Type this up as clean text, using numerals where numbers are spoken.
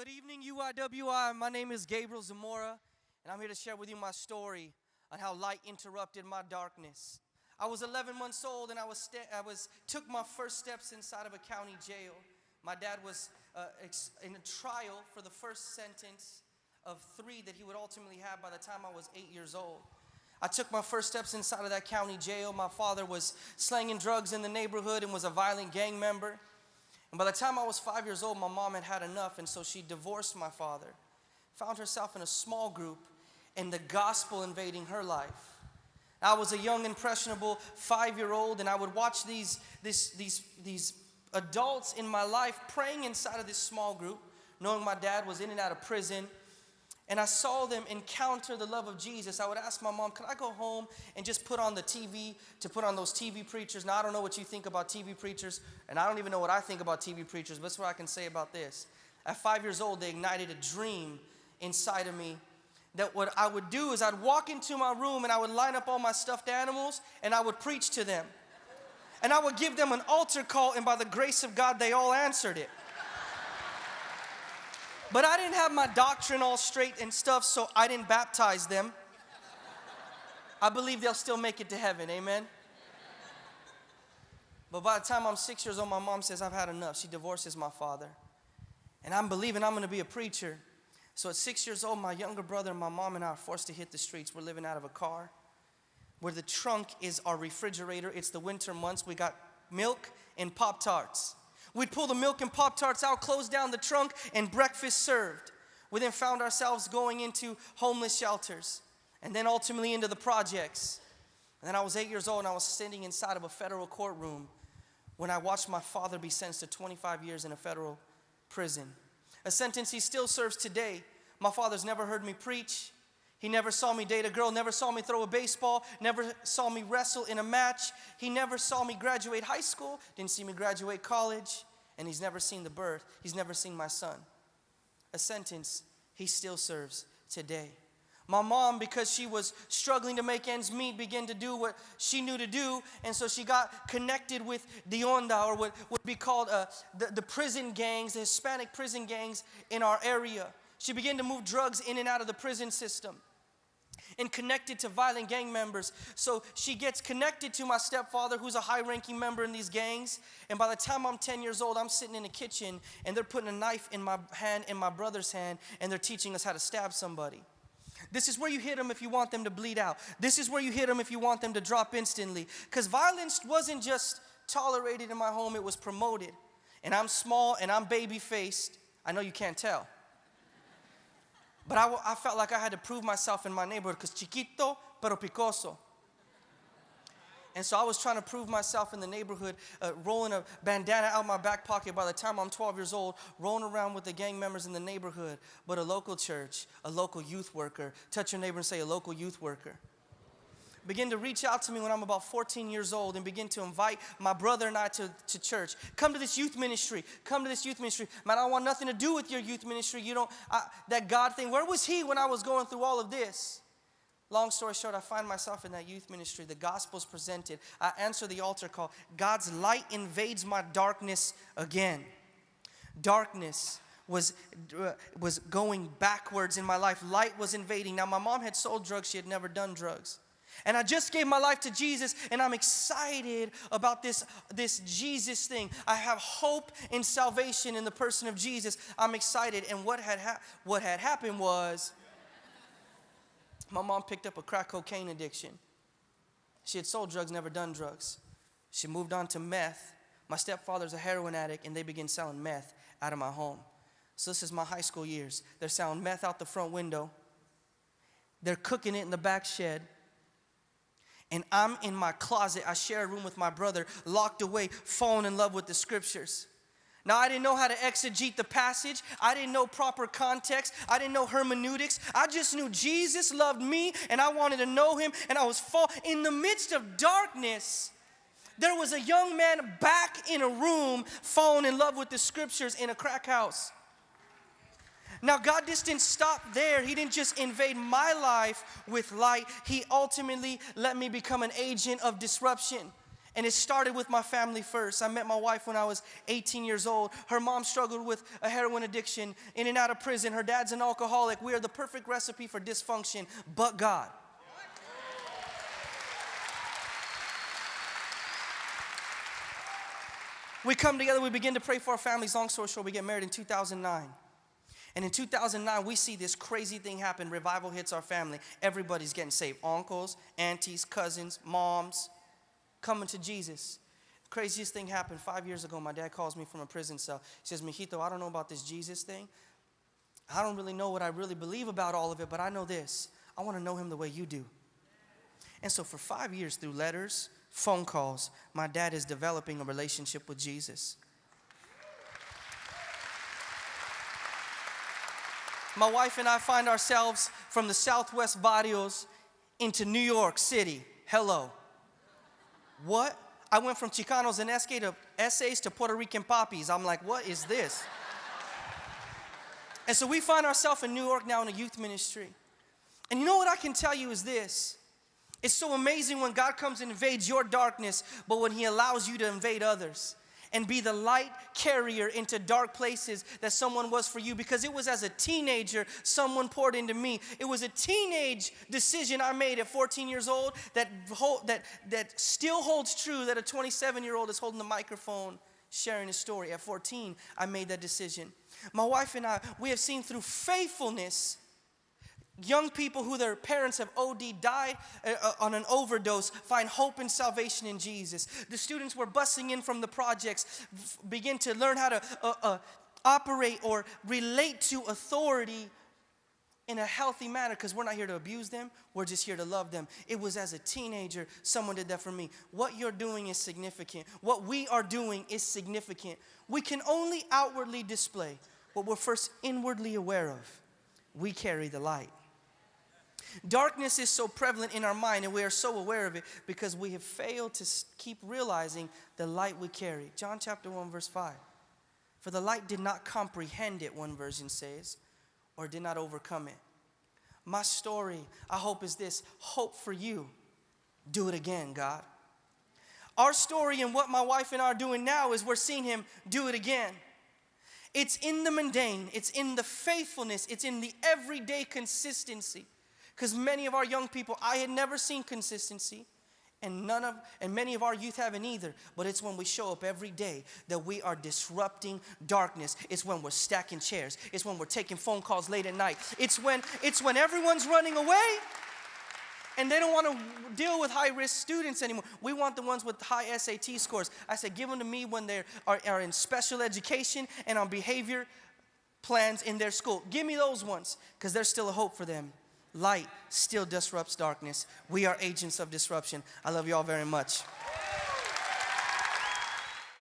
Good evening, UYWI. My name is Gabriel Zamora, and I'm here to share with you my story on how light interrupted my darkness. I was 11 months old, and I took my first steps inside of a county jail. My dad was in a trial for the first sentence of 3 that he would ultimately have by the time I was 8 years old. I took my first steps inside of that county jail. My father was slanging drugs in the neighborhood and was a violent gang member. And by the time I was 5 years old, my mom had had enough, and so she divorced my father. Found herself in a small group, and the gospel invading her life. I was a young, impressionable 5-year-old, and I would watch these adults in my life praying inside of this small group, knowing my dad was in and out of prison. And I saw them encounter the love of Jesus. I would ask my mom, can I go home and just put on the TV, to put on those TV preachers? Now, I don't know what you think about TV preachers, and I don't even know what I think about TV preachers, but that's what I can say about this. At 5 years old, they ignited a dream inside of me that what I would do is I'd walk into my room and I would line up all my stuffed animals and I would preach to them. And I would give them an altar call, and by the grace of God, they all answered it. But I didn't have my doctrine all straight and stuff, so I didn't baptize them. I believe they'll still make it to heaven, amen? But by the time I'm 6 years old, my mom says, I've had enough. She divorces my father. And I'm believing I'm going to be a preacher. So at 6 years old, my younger brother and my mom and I are forced to hit the streets. We're living out of a car where the trunk is our refrigerator. It's the winter months. We got milk and Pop-Tarts. We'd pull the milk and Pop-Tarts out, close down the trunk, and breakfast served. We then found ourselves going into homeless shelters, and then ultimately into the projects. And then I was 8 years old, and I was sitting inside of a federal courtroom when I watched my father be sentenced to 25 years in a federal prison. A sentence he still serves today. My father's never heard me preach. He never saw me date a girl, never saw me throw a baseball, never saw me wrestle in a match. He never saw me graduate high school, didn't see me graduate college, and he's never seen the birth. He's never seen my son. A sentence he still serves today. My mom, because she was struggling to make ends meet, began to do what she knew to do, and so she got connected with the Onda, or what would be called the prison gangs, the Hispanic prison gangs in our area. She began to move drugs in and out of the prison system and connected to violent gang members. So she gets connected to my stepfather, who's a high-ranking member in these gangs. And by the time I'm 10 years old, I'm sitting in the kitchen, and they're putting a knife in my hand, in my brother's hand, and they're teaching us how to stab somebody. This is where you hit them if you want them to bleed out. This is where you hit them if you want them to drop instantly. Because violence wasn't just tolerated in my home, it was promoted. And I'm small, and I'm baby-faced. I know you can't tell. But I felt like I had to prove myself in my neighborhood, because chiquito pero picoso. And so I was trying to prove myself in the neighborhood, rolling a bandana out my back pocket by the time I'm 12 years old, rolling around with the gang members in the neighborhood. But a local church, a local youth worker, touch your neighbor and say, a local youth worker, begin to reach out to me when I'm about 14 years old and begin to invite my brother and I to church. Come to this youth ministry. Come to this youth ministry. Man, I don't want nothing to do with your youth ministry. That God thing. Where was he when I was going through all of this? Long story short, I find myself in that youth ministry. The gospel's presented. I answer the altar call. God's light invades my darkness again. Darkness was going backwards in my life. Light was invading. Now, my mom had sold drugs. She had never done drugs. And I just gave my life to Jesus, and I'm excited about this Jesus thing. I have hope in salvation in the person of Jesus. I'm excited. And what had happened was my mom picked up a crack cocaine addiction. She had sold drugs, never done drugs. She moved on to meth. My stepfather's a heroin addict, and they began selling meth out of my home. So this is my high school years. They're selling meth out the front window. They're cooking it in the back shed. And I'm in my closet. I share a room with my brother, locked away, falling in love with the scriptures. Now, I didn't know how to exegete the passage. I didn't know proper context. I didn't know hermeneutics. I just knew Jesus loved me, and I wanted to know him, and I was in the midst of darkness. There was a young man back in a room, falling in love with the scriptures in a crack house. Now, God just didn't stop there. He didn't just invade my life with light. He ultimately let me become an agent of disruption. And it started with my family first. I met my wife when I was 18 years old. Her mom struggled with a heroin addiction, in and out of prison. Her dad's an alcoholic. We are the perfect recipe for dysfunction, but God. We come together, we begin to pray for our families. Long story short, we get married in 2009. And in 2009, we see this crazy thing happen. Revival hits our family. Everybody's getting saved. Uncles, aunties, cousins, moms, coming to Jesus. The craziest thing happened 5 years ago. My dad calls me from a prison cell. He says, Mijito, I don't know about this Jesus thing. I don't really know what I really believe about all of it, but I know this. I want to know him the way you do. And so for 5 years, through letters, phone calls, my dad is developing a relationship with Jesus. My wife and I find ourselves from the Southwest barrios into New York City. Hello. What? I went from Chicanos and essays to Puerto Rican poppies. I'm like, what is this? And so we find ourselves in New York now in a youth ministry. And you know what I can tell you is this. It's so amazing when God comes and invades your darkness, but when he allows you to invade others and be the light carrier into dark places that someone was for you. Because it was as a teenager someone poured into me. It was a teenage decision I made at 14 years old that still holds true, that a 27-year-old is holding the microphone sharing his story. At 14, I made that decision. My wife and I, we have seen through faithfulness young people who their parents have OD'd, died on an overdose, find hope and salvation in Jesus. The students were busing in from the projects, begin to learn how to operate or relate to authority in a healthy manner, because we're not here to abuse them, we're just here to love them. It was as a teenager, someone did that for me. What you're doing is significant. What we are doing is significant. We can only outwardly display what we're first inwardly aware of. We carry the light. Darkness is so prevalent in our mind, and we are so aware of it because we have failed to keep realizing the light we carry. John chapter 1 verse 5. For the light did not comprehend it, one version says, or did not overcome it. My story, I hope, is this: hope for you. Do it again, God. Our story and what my wife and I are doing now is we're seeing him do it again. It's in the mundane, it's in the faithfulness, it's in the everyday consistency. Because many of our young people, I had never seen consistency, and many of our youth haven't either. But it's when we show up every day that we are disrupting darkness. It's when we're stacking chairs. It's when we're taking phone calls late at night. It's when everyone's running away and they don't want to deal with high-risk students anymore. We want the ones with high SAT scores. I said, give them to me when they are in special education and on behavior plans in their school. Give me those ones, because there's still a hope for them. Light still disrupts darkness. We are agents of disruption. I love you all very much.